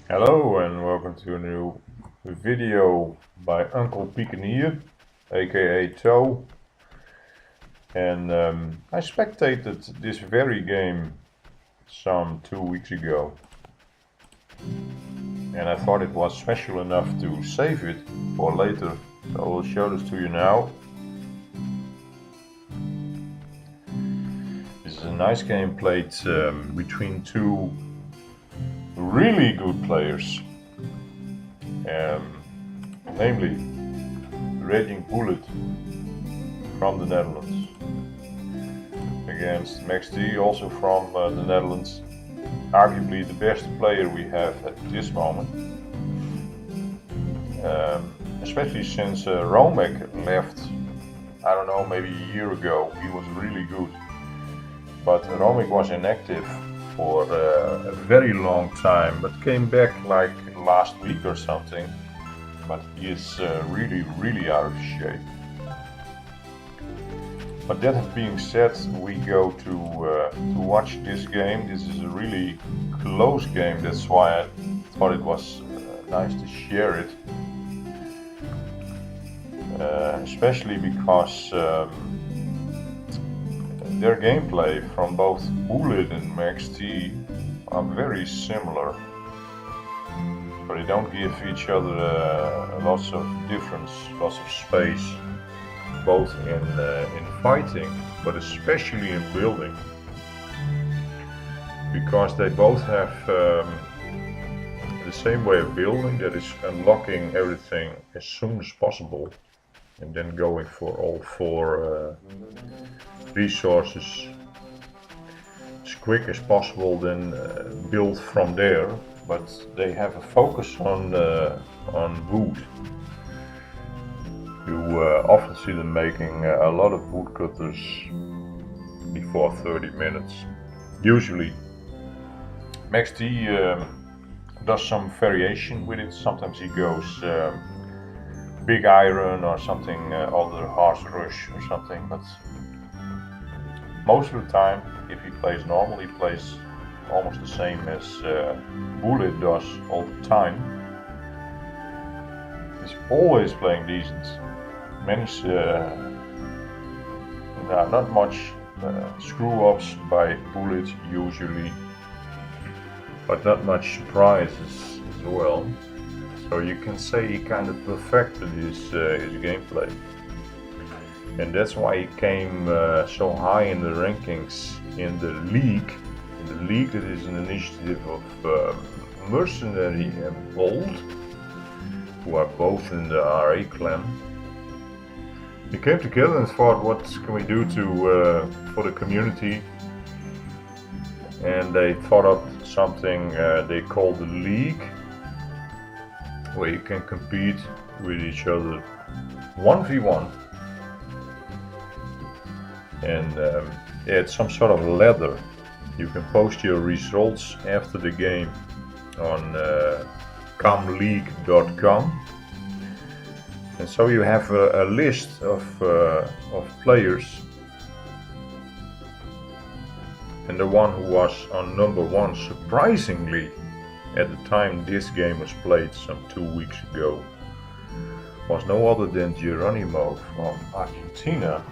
Hello and welcome to a new video by Uncle Pikenier, aka Toe. And I spectated this very game some 2 weeks ago. And I thought it was special enough to save it for later. So I will show this to you now. This is a nice game played between two really good players. Namely Raging Bullet from the Netherlands against Mex T, also from the Netherlands, arguably the best player we have at this moment, especially since Romek left, I don't know, maybe a year ago. He was really good, but Romek was inactive for a very long time, but came back like last week or something. But he is really out of shape. But that being said, we go to watch this game. This is a really close game. That's why I thought it was nice to share it, especially because their gameplay from both Bullet and Mex T are very similar. So they don't give each other lots of difference, lots of space, both in fighting, but especially in building, because they both have the same way of building, that is unlocking everything as soon as possible and then going for all four resources as quick as possible, then build from there. But they have a focus on wood. You often see them making a lot of woodcutters before 30 minutes. Usually Mex T does some variation with it. Sometimes he goes big iron or something, other harsh rush or something, but most of the time, if he plays normal, he plays almost the same as Bullet does all the time. He's always playing decent. Not much screw-ups by Bullet usually, but not much surprises as well. So you can say he kind of perfected his gameplay. And that's why he came so high in the rankings in the league. In the league, that is an initiative of Mercenary and Bold, who are both in the RA clan. They came together and thought, what can we do for the community? And they thought up something they call the league, where you can compete with each other 1v1. And it's some sort of ladder. You can post your results after the game on comleague.com, and so you have a list of players, and the one who was on number one, surprisingly, at the time this game was played some 2 weeks ago, was no other than Geronimo from Argentina.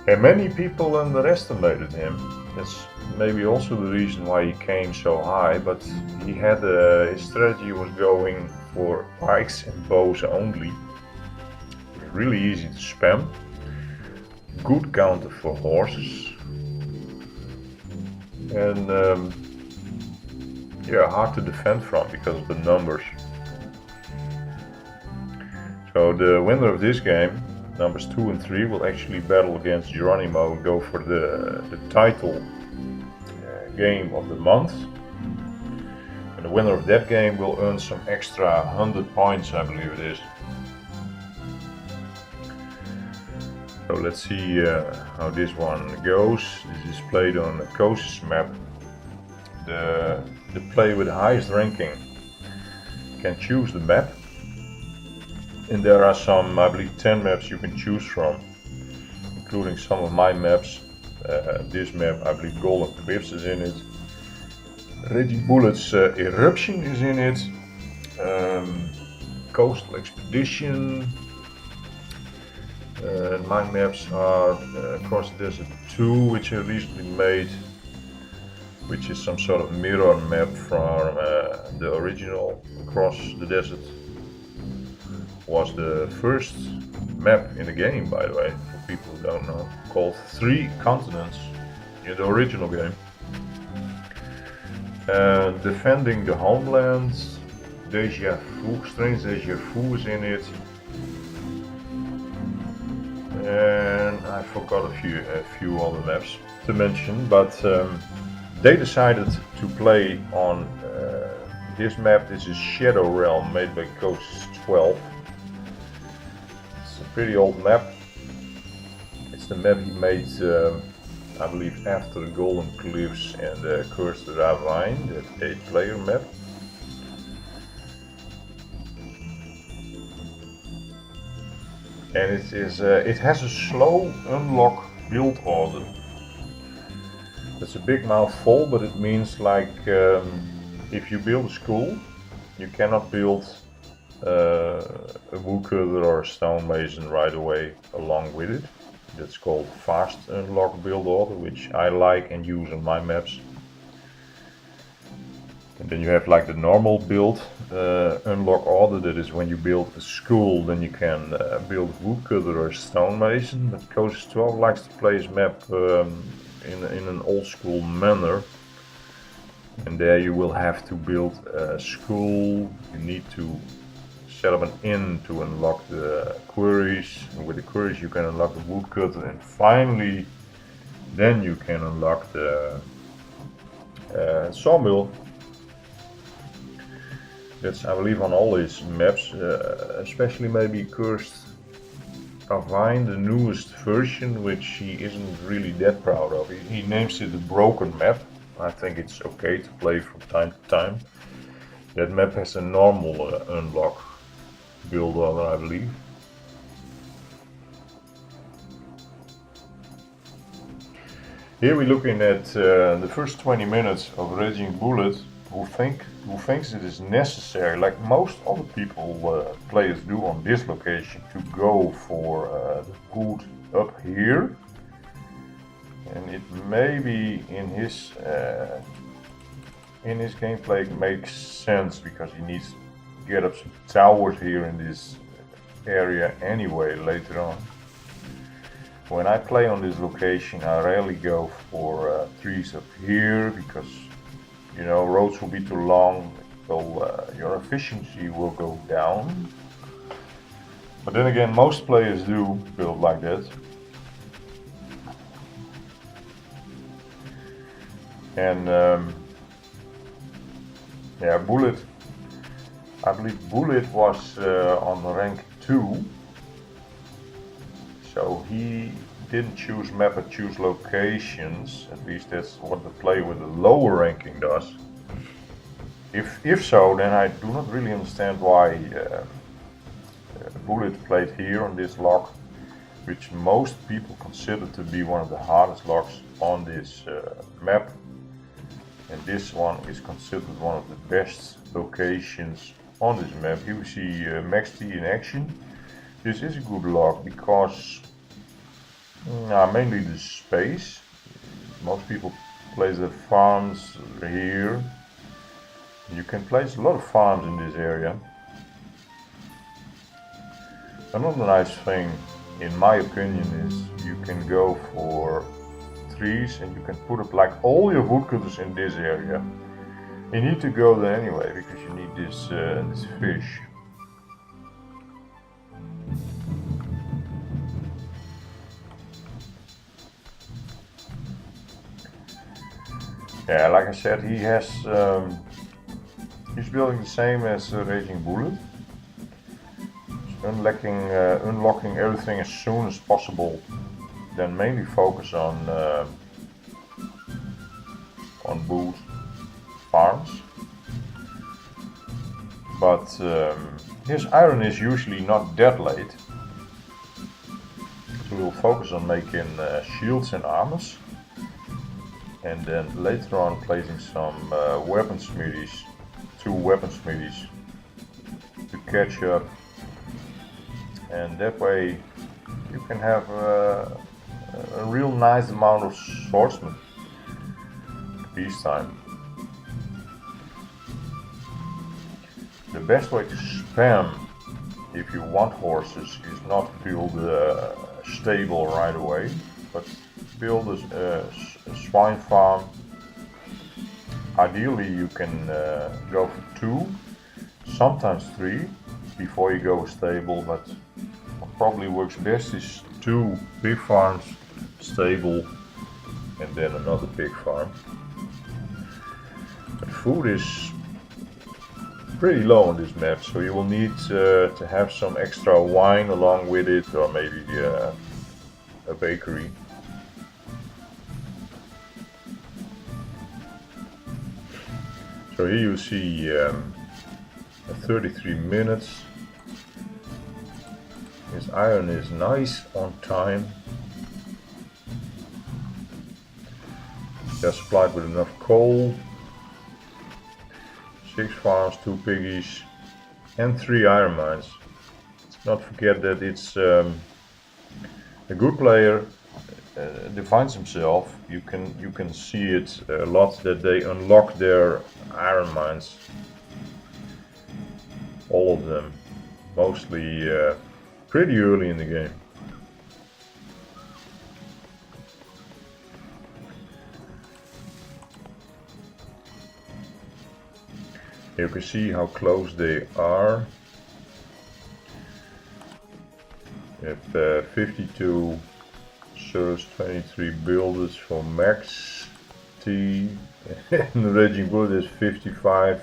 And many people underestimated him. That's maybe also the reason why he came so high, but he had his strategy was going for pikes and bows only. Really easy to spam. Good counter for horses. And hard to defend from because of the numbers. So the winner of this game, numbers 2 and 3, will actually battle against Geronimo and go for the title game of the month. And the winner of that game will earn some extra 100 points, I believe it is. So let's see how this one goes. This is played on the Coast map. The player with the highest ranking can choose the map. And there are some, I believe, 10 maps you can choose from, including some of my maps. This map, I believe Golden Cliffs is in it. Raging Bullet's Eruption is in it. Coastal Expedition. My maps are Across the Desert 2, which I recently made, which is some sort of mirror map from the original Across the Desert. Was the first map in the game, by the way, for people who don't know, called 3 Continents in the original game. Defending the Homeland, Strange Deja Vu is in it. And I forgot a few other maps to mention, but they decided to play on this map. This is Shadow Realm, made by Ghost 12. It's a pretty old map. It's the map he made, I believe, after the Golden Cliffs and Cursed Ravine, that 8-player map. And it has a slow unlock build order. That's a big mouthful, but it means like if you build a school, you cannot build a woodcutter or a stonemason right away along with it. That's called fast unlock build order, which I like and use on my maps. And then you have like the normal build unlock order. That is when you build a school, then you can build woodcutter or stonemason. But Coach 12 likes to play his map in an old school manner. And there you will have to build a school. You need to set up an inn to unlock the quarries. And with the quarries you can unlock the woodcutter. And finally, then you can unlock the sawmill. That's, I believe, on all his maps, especially maybe Cursed Ravine, the newest version, which he isn't really that proud of. He names it a broken map. I think it's okay to play from time to time. That map has a normal unlock build order, I believe. Here we're looking at the first 20 minutes of Raging Bullet. Who thinks it is necessary, like most other people, players do on this location, to go for the boot up here. And it maybe in his gameplay makes sense, because he needs to get up some towers here in this area anyway later on. When I play on this location, I rarely go for trees up here, because you know, roads will be too long, so your efficiency will go down. But then again, most players do build like that. And yeah, Bullet, I believe Bullet was on rank 2. So he didn't choose map but choose locations. At least that's what the player with the lower ranking does. If so, then I do not really understand why Bullet played here on this lock, which most people consider to be one of the hardest locks on this map. And this one is considered one of the best locations on this map. Here we see Mex T in action. This is a good lock because mainly the space. Most people place their farms here. You can place a lot of farms in this area. Another nice thing, in my opinion, is you can go for trees and you can put up like all your woodcutters in this area. You need to go there anyway because you need this fish. Yeah, like I said, he has he's building the same as Raging Bullet. Unlocking everything as soon as possible. Then mainly focus on boot farms. But his iron is usually not that late. So we'll focus on making shields and armors. and then later on placing some weapon smithies, 2 weapon smithies to catch up, and that way you can have a real nice amount of swordsmen peacetime. The best way to spam if you want horses is not build a stable right away, but build a swine farm. Ideally you can go for 2, sometimes 3 before you go stable, but what probably works best is 2 big farms, stable, and then another big farm. But food is pretty low on this map, so you will need to have some extra wine along with it, or maybe a bakery. So here you see 33 minutes. His iron is nice on time. They're supplied with enough coal. 6 farms, 2 piggies, and 3 iron mines. Not forget that it's a good player defines himself. You can see it a lot that they unlock their iron mines. All of them, mostly pretty early in the game. You can see how close they are. You have 52 serfs, 23 builders for Mex T, and the Raging Bullet is 55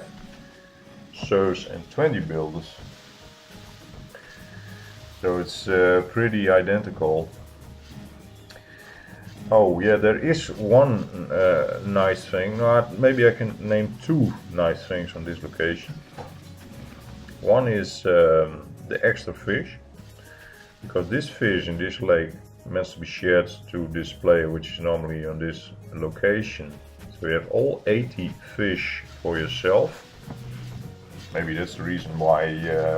serfs and 20 builders. So it's pretty identical. Oh yeah, there is one nice thing. Maybe I can name 2 nice things on this location. One is the extra fish, because this fish in this lake must be shared to this player, which is normally on this location. So you have all 80 fish for yourself. Maybe that's the reason why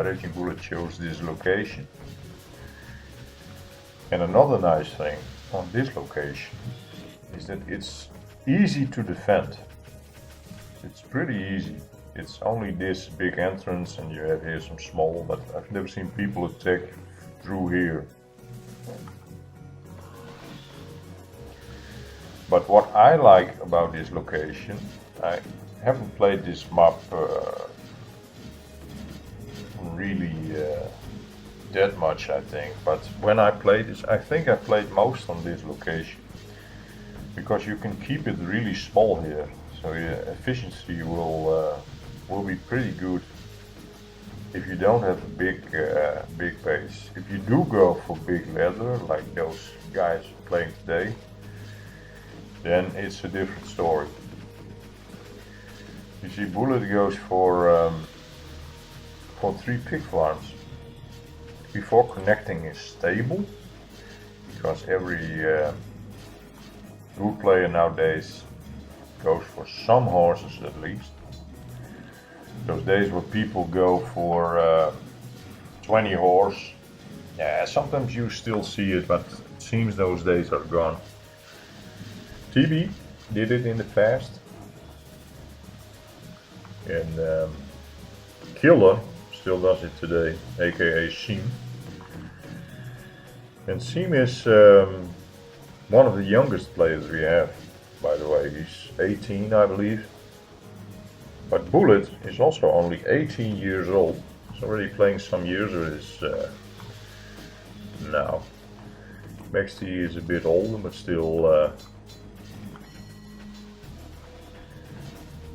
Raging Bullet chose this location. And another nice thing on this location is that it's easy to defend. It's pretty easy. It's only this big entrance, and you have here some small, but I've never seen people attack through here. But what I like about this location, I haven't played this map really that much, I think, but when I played this, I think I played most on this location, because you can keep it really small here, so your efficiency will be pretty good if you don't have a big base. If you do go for big leather, like those guys playing today, then it's a different story. You see, Bullet goes for 3 pig farms before connecting is stable, because every good player nowadays goes for some horses at least. Those days where people go for 20 horse, yeah, sometimes you still see it, but it seems those days are gone. TB did it in the past, and Killer still does it today, aka Seam. And Seam is one of the youngest players we have, by the way. He's 18, I believe. But Bullet is also only 18 years old. He's already playing some years with this now. Mex T is a bit older, but still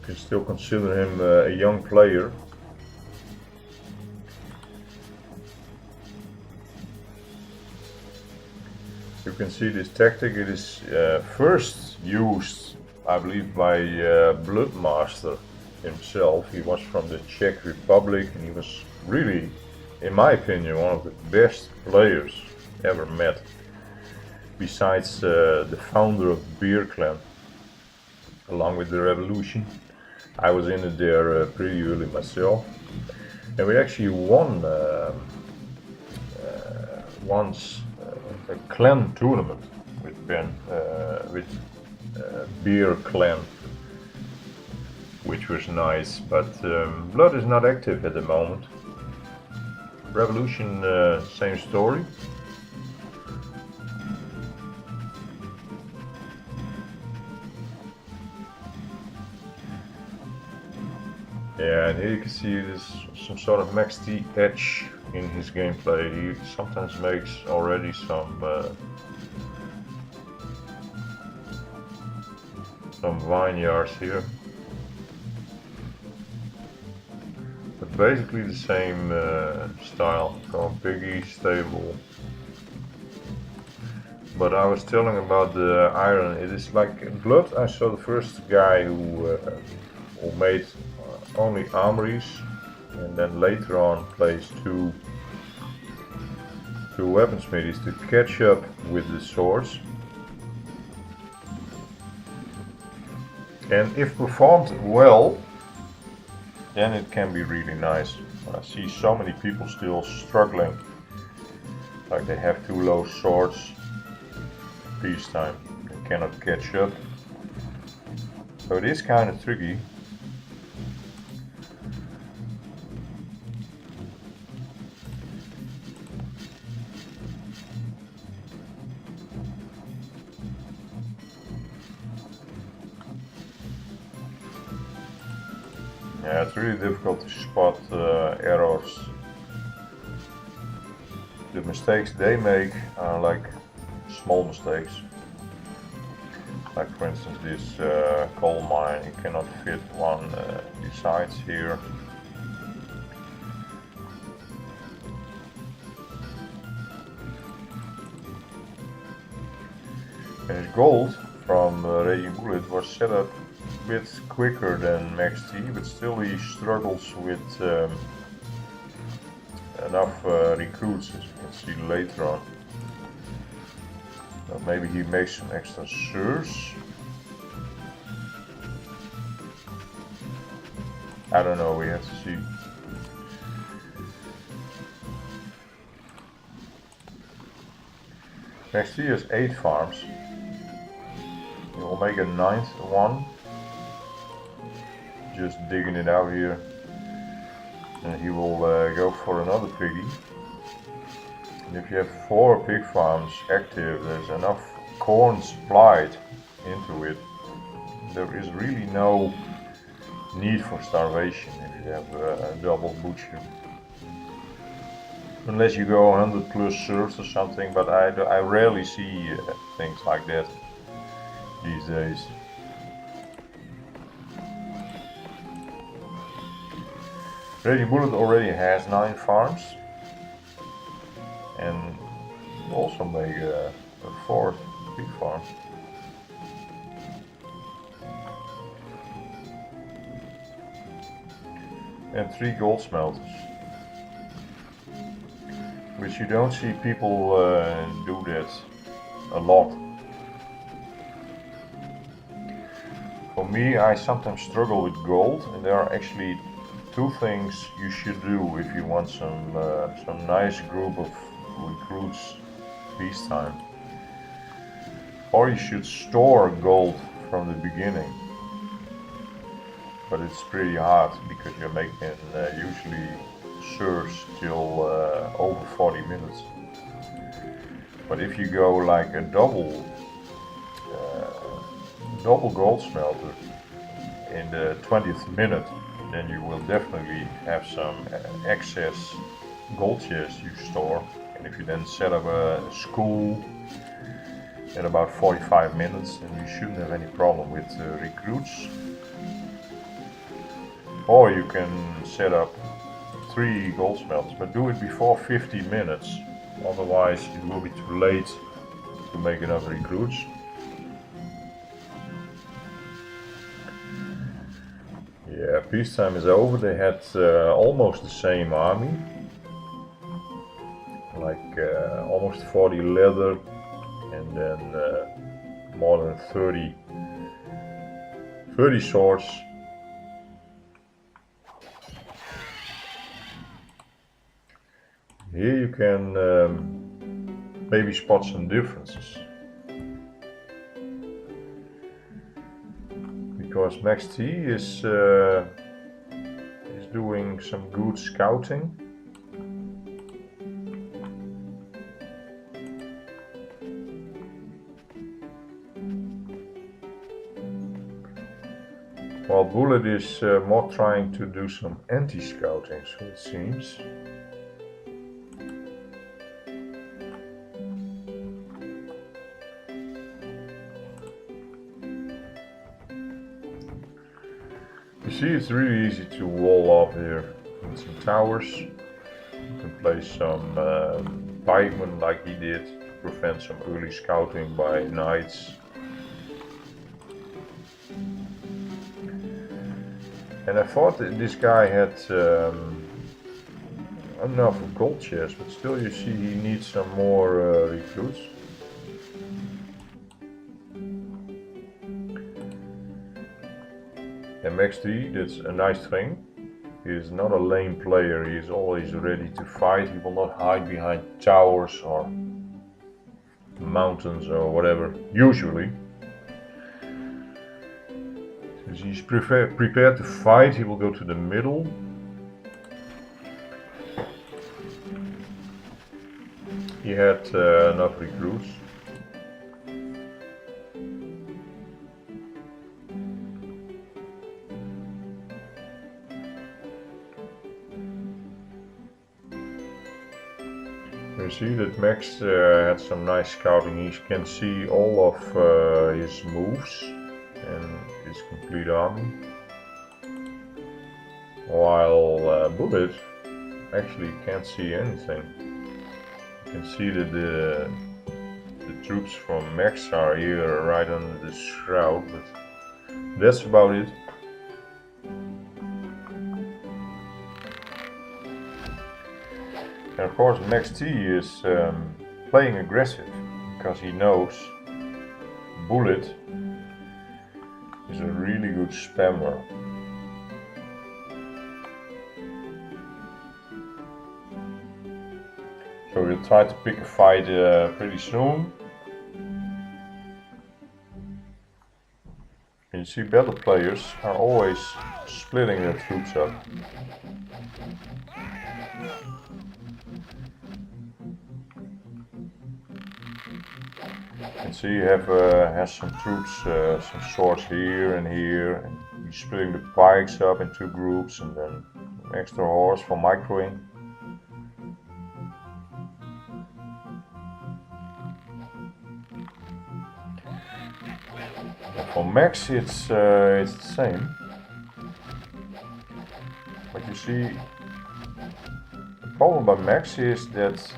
can still consider him a young player. You can see this tactic. It is first used, I believe, by Bloodmaster himself. He was from the Czech Republic, and he was really, in my opinion, one of the best players ever met, besides the founder of the Beer Clan. along with the revolution. I was in it there pretty early myself, and we actually won once a clan tournament with beer clan, which was nice. But Blood is not active at the moment. Revolution, same story. Yeah, and here you can see there's some sort of Mex T edge in his gameplay. He sometimes makes already some vineyards here. But basically the same style, going piggy, stable. But I was telling about the iron, it is like in Blood. I saw the first guy who made only armories, and then later on placed two weaponsmithies to catch up with the swords. And if performed well, then it can be really nice. I see so many people still struggling, like they have too low swords. Peacetime, they cannot catch up. So it is kind of tricky. Yeah, it's really difficult to spot errors. The mistakes they make are like small mistakes. Like for instance this coal mine, you cannot fit one besides here. And his gold from Raging Bullet was set up a bit quicker than Mex T, but still he struggles with enough recruits, as you can see later on. So maybe he makes some extra surs. I don't know, we have to see. Mex T has 8 farms. He will make a 9th one. Just digging it out here. And he will go for another piggy. And if you have 4 pig farms active, there's enough corn supplied into it. There is really no need for starvation if you have a double butcher. Unless you go 100 plus serfs or something, but I rarely see things like that these days. Raging Bullet already has 9 farms, and also make a 4th pig farm. And 3 gold smelters, which you don't see people do that a lot. For me, I sometimes struggle with gold, and there are actually 2 things you should do if you want some nice group of recruits peacetime. Or you should store gold from the beginning, but it's pretty hard because you're making usually surs till over 40 minutes. But if you go like a double gold smelter in the 20th minute, then you will definitely have some excess gold chests you store. And if you then set up a school in about 45 minutes, then you shouldn't have any problem with recruits. Or you can set up 3 gold smelters, but do it before 50 minutes, otherwise it will be too late to make enough recruits. Yeah, peacetime is over. They had almost the same army, like almost 40 leather, and then more than 30 30 swords. Here you can maybe spot some differences. Because Mex T is doing some good scouting. While Bullet is more trying to do some anti-scouting, so it seems. You see, it's really easy to wall off here with some towers. You can place some pikemen like he did to prevent some early scouting by knights. And I thought that this guy had enough of gold chests, but still you see he needs some more recruits. And Mex T, that's a nice thing. He is not a lame player, he is always ready to fight. He will not hide behind towers or mountains or whatever, usually. So he's prepared to fight, he will go to the middle. He had enough recruits. You see that Mex had some nice scouting. He can see all of his moves and his complete army. While Bullet actually can't see anything. You can see that the troops from Mex are here right under the shroud, but that's about it. And of course Mex T is playing aggressive because he knows Bullet is a really good spammer. So we'll try to pick a fight pretty soon. And you see battle players are always splitting their troops up. And so you has some troops, some swords here and here, and he's splitting the pikes up in two groups, and then an extra horse for microing. And for Mex, it's the same. But you see, the problem by Mex is that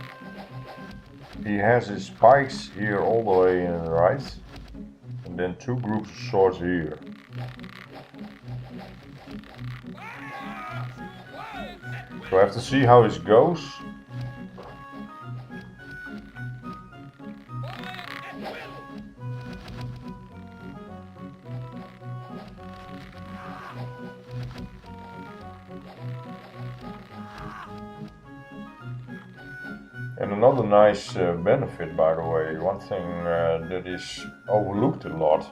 he has his pikes here all the way in the right, and then two groups of swords here. So I have to see how this goes. And another nice benefit, by the way, one thing that is overlooked a lot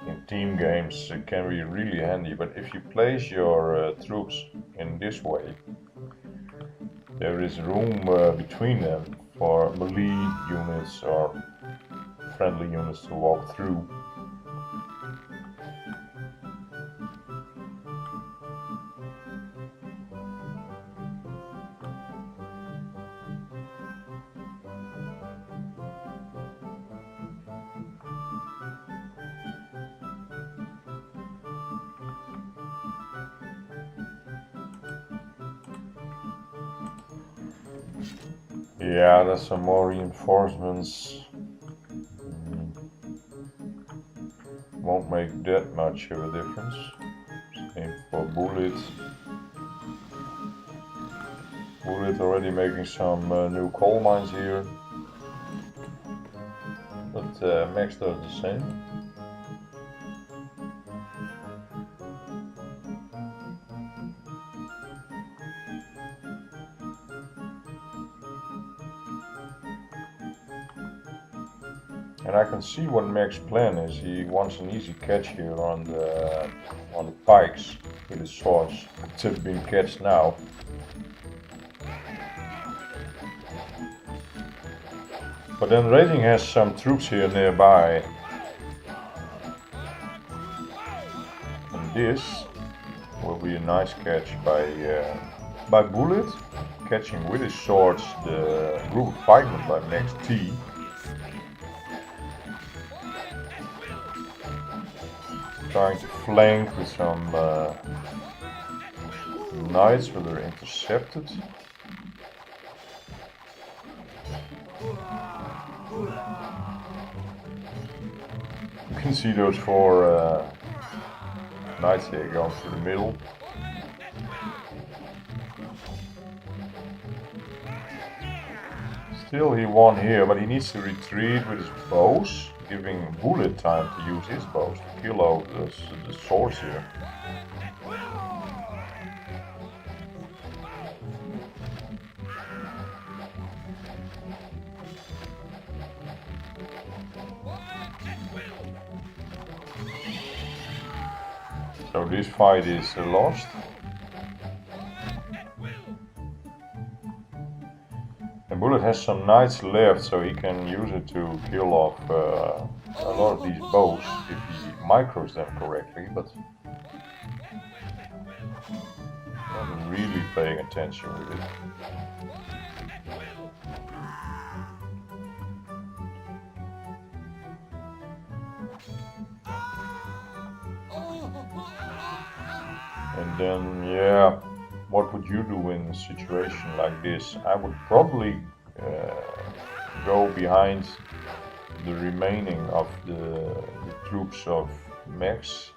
in team games, it can be really handy, but if you place your troops in this way, there is room between them for melee units or friendly units to walk through. Yeah, there's some more reinforcements. Won't make that much of a difference. Same for Bullet. Bullet already making some new coal mines here. But Mex does the same. And I can see what Max's plan is. He wants an easy catch here on the pikes with his swords. It's have been catched now. But then Raging has some troops here nearby. And this will be a nice catch by Bullet, catching with his swords the group of pikemen by Mex T. Trying to flank with some knights, but they're intercepted. You can see those four knights here going through the middle. Still he won here, but he needs to retreat with his bows, giving Bullet time to use his bows to kill out the swords here. So this fight is lost. And Bullet has some knights left, so he can use it to kill off a lot of these bows if he micros them correctly, but not really paying attention with it. And then, yeah, what would you do in a situation like this? I would probably go behind the remaining of the troops of Mex.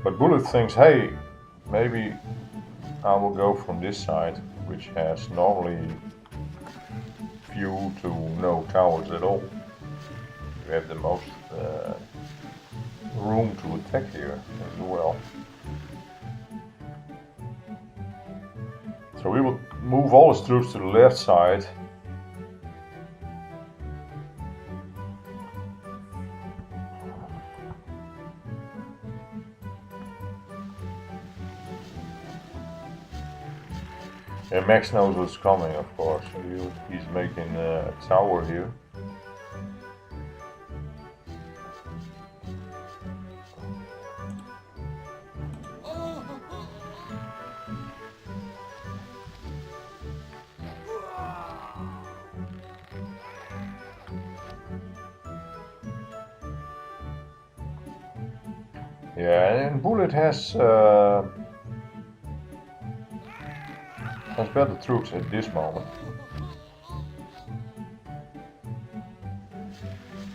But Bullet thinks, hey, maybe I will go from this side, which has normally few to no towers at all. You have the most room to attack here as well. So we will move all his troops to the left side. And Max knows what's coming, of course. He's making a tower here. Yeah, and Bullet has better troops at this moment.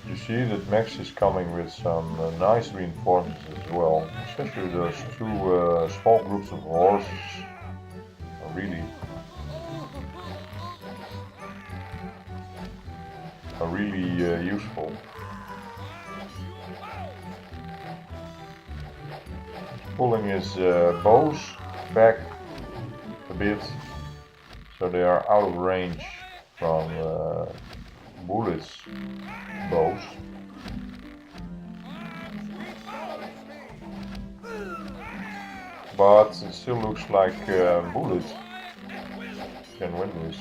You see that Max is coming with some nice reinforcements as well, especially those two small groups of horses are really useful. Pulling his bows back a bit, so they are out of range from Bullet's bows. But it still looks like Bullet can win this.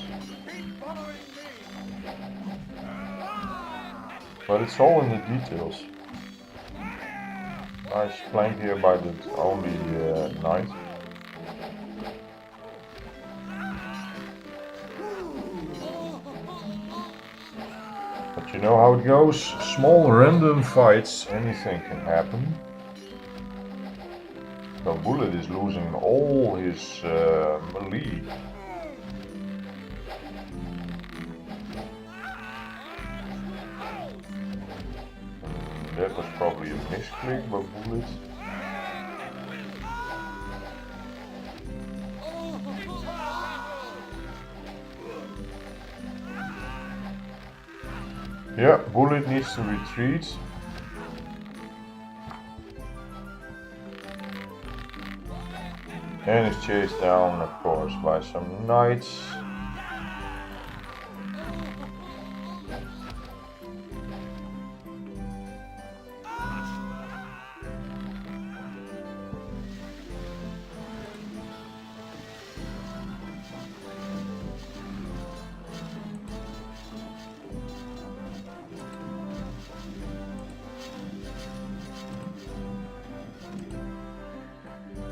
But it's all in the details. Nice flank here by the only knight. But you know how it goes, small random fights, anything can happen. So Bullet is losing all his melee. That was probably a misclick by Bullet. Yeah, Bullet needs to retreat. And is chased down, of course, by some knights.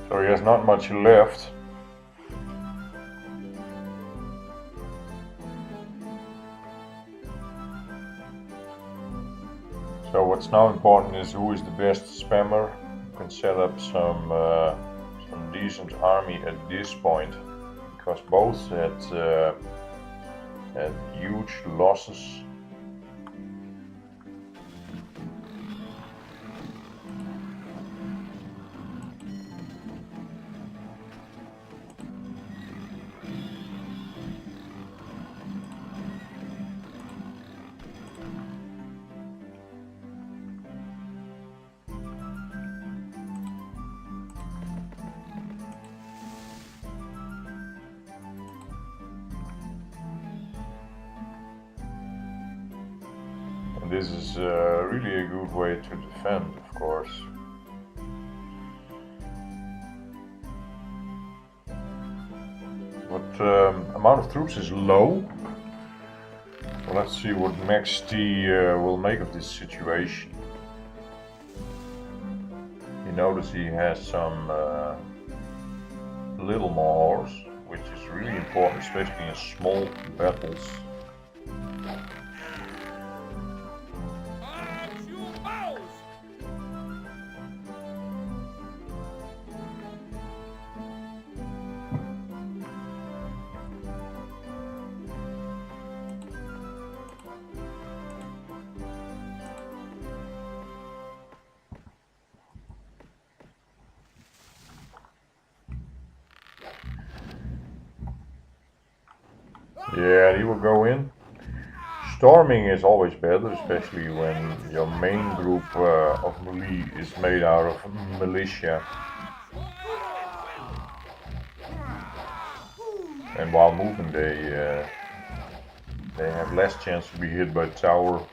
So he has not much left. So what's now important is who is the best spammer. You can set up some decent army at this point, because both had huge losses. This is really a good way to defend, of course. But amount of troops is low. So let's see what Mex T will make of this situation. You notice he has some little more horse, which is really important, especially in small battles. Yeah, he will go in. Storming is always better, especially when your main group of melee is made out of militia. And while moving, they have less chance to be hit by tower.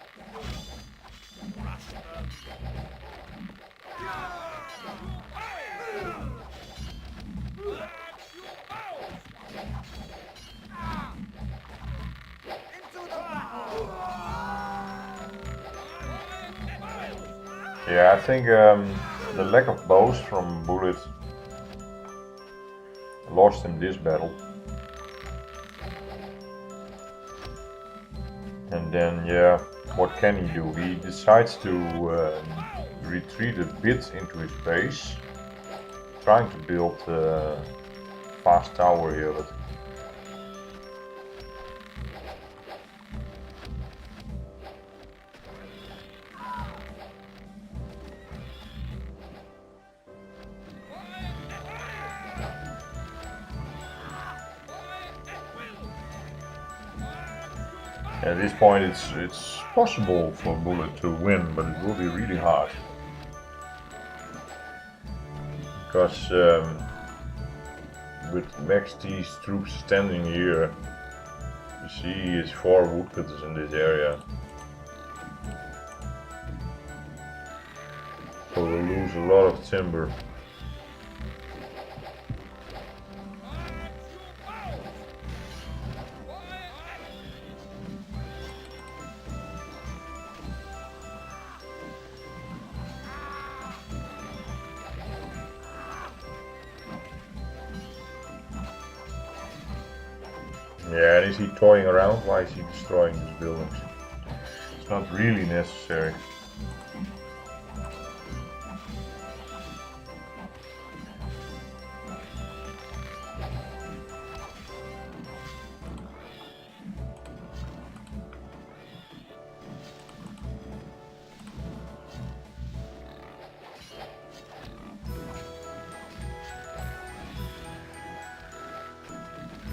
Yeah, I think the lack of bows from Bullet lost him this battle. And then, yeah, what can he do? He decides to retreat a bit into his base, trying to build a fast tower here, but at this point it's possible for Bullet to win, but it will be really hard. Because with Mex T's troops standing here, you see his 4 woodcutters in this area. So we'll lose a lot of timber. Yeah, and is he toying around? Why is he destroying these buildings? It's not really necessary.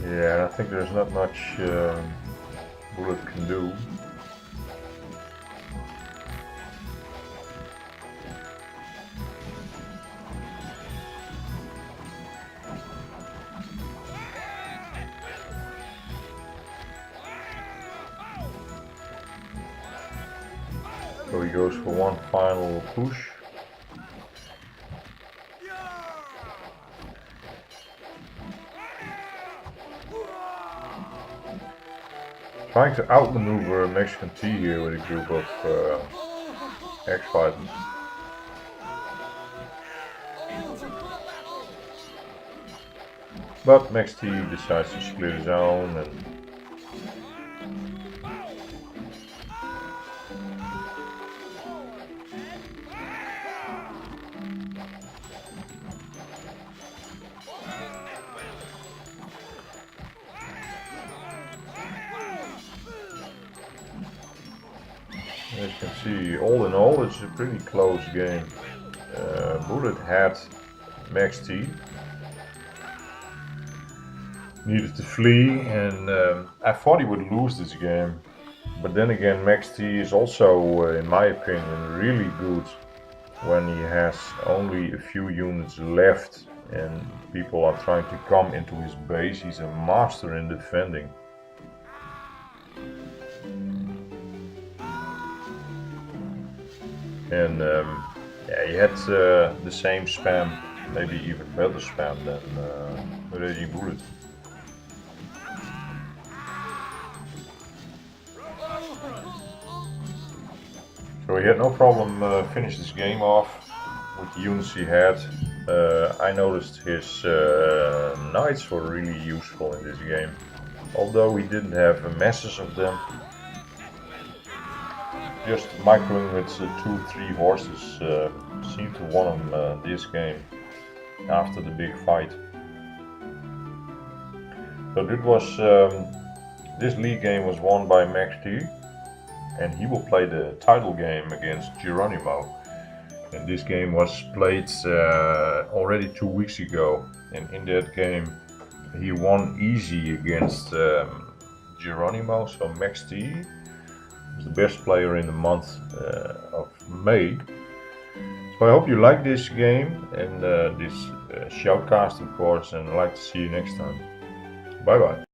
Yeah, I think there's not much Bullet can do. So he goes for one final push. Trying to outmaneuver Mex T here with a group of X-Fighters. But Mex T decides to split his own, and as you can see, all in all, it's a pretty close game. Bullet had Mex T. Needed to flee, and I thought he would lose this game. But then again, Mex T is also, in my opinion, really good when he has only a few units left and people are trying to come into his base. He's a master in defending. And yeah, he had the same spam, maybe even better spam than Raging Bullet. So he had no problem finish this game off with the units he had. I noticed his knights were really useful in this game. Although he didn't have masses of them. Just microing with 2-3 horses seemed to won him this game after the big fight. So this league game was won by Mex T, and he will play the title game against Geronimo. And this game was played already 2 weeks ago, and in that game he won easy against Geronimo. So Mex T is the best player in the month of May. So I hope you like this game and this shoutcast, of course, and I'd like to see you next time. Bye bye.